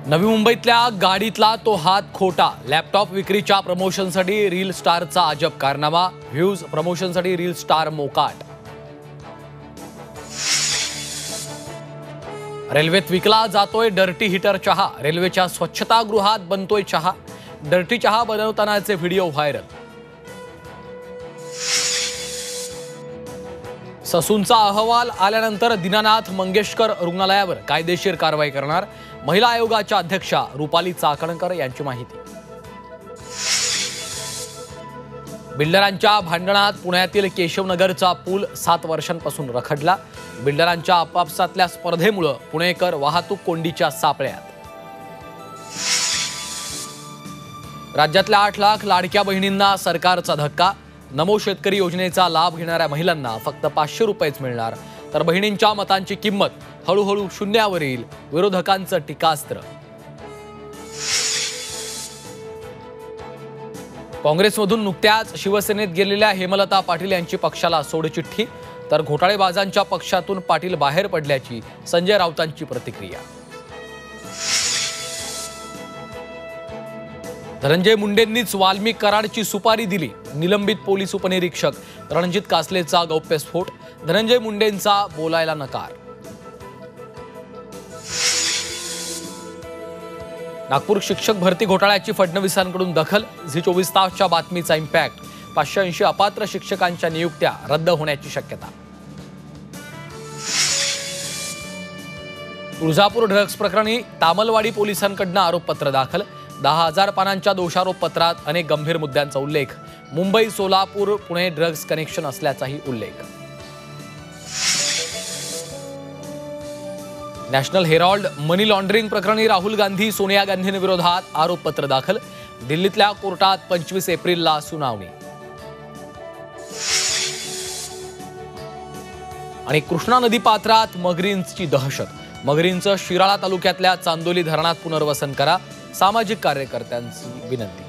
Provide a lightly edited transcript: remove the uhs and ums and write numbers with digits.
नवी मुंबईतल्या गाडीतला तो हात खोटा। लॅपटॉप विक्रीच्या प्रमोशनसाठी रील स्टारचा अजब कारनामा। व्ह्यूज प्रमोशनसाठी रील स्टार मोकाट। रेल्वेत विकला जातोय डर्टी हीटर चहा। रेल्वेच्या स्वच्छतागृहात बनतोय चहा। डर्टी चहा बनवतानाचे व्हिडिओ व्हायरल। ससूनचा अहवाल आल्यानंतर दीनानाथ मंगेशकर रुग्णालयावर कायदेशीर कारवाई करणार। महिला आयोगाच्या अध्यक्षा रुपाली चाकणकर यांची माहिती। बिल्डरांच्या भांडणात पुण्यातील केशवनगरचा पूल 7 वर्षांपासून रखडला। बिल्डरांच्या आपापसातल्या स्पर्धेमुळे पुणेकर वाहतूक कोंडीच्या सापळ्यात। राज्यातल्या 8 लाख लाडक्या बहिणींना सरकारचा धक्का। नमो शेतकरी योजनेचा लाभ घेणाऱ्या महिलांना फक्त 500 रुपयेच मिळणार, तर बहिणींच्या मतांची किंमत हळूहळू शून्यावर येईल। विरोधकांचं टीकास्त्र। काँग्रेसमधून नुकत्याच शिवसेनेत गेलेल्या हेमलता पाटील यांची पक्षाला सोडचिठ्ठी, तर घोटाळेबाजांच्या पक्षातून पाटील बाहेर पडल्याची संजय राऊतांची प्रतिक्रिया। धनंजय मुंडेंनीच वाल्मिक कराडची सुपारी दिली। निलंबित पोलीस उपनिरीक्षक रणजित कासलेचा गौप्यस्फोट। धनंजय मुंडेंचा बोलायला नकार। नागपूर शिक्षक भरती घोटाळ्याची फडणवीसांकडून दखल। झी 24 तासच्या बातमीचा इम्पॅक्ट। 580 अपात्र शिक्षकांच्या नियुक्त्या रद्द होण्याची शक्यता। तुळजापूर ड्रग्ज प्रकरणी तामलवाडी पोलिसांकडून आरोपपत्र दाखल। 10,000 पानांच्या दोषारोप पत्रात अनेक गंभीर मुद्द्यांचा उल्लेख। मुंबई सोलापूर पुणे ड्रग्ज कनेक्शन असल्याचाही उल्लेख। नॅशनल हेराल्ड मनी लॉन्ड्रिंग प्रकरणी राहुल गांधी सोनिया गांधींविरोधात आरोपपत्र दाखल। दिल्लीतल्या कोर्टात 25 एप्रिलला सुनावणी। आणि कृष्णा नदी पात्रात मगरींची दहशत। मगरींचं शिराळा तालुक्यातल्या चांदोली धरणात पुनर्वसन करा। सामाजिक कार्यकर्त्यांची विनंती।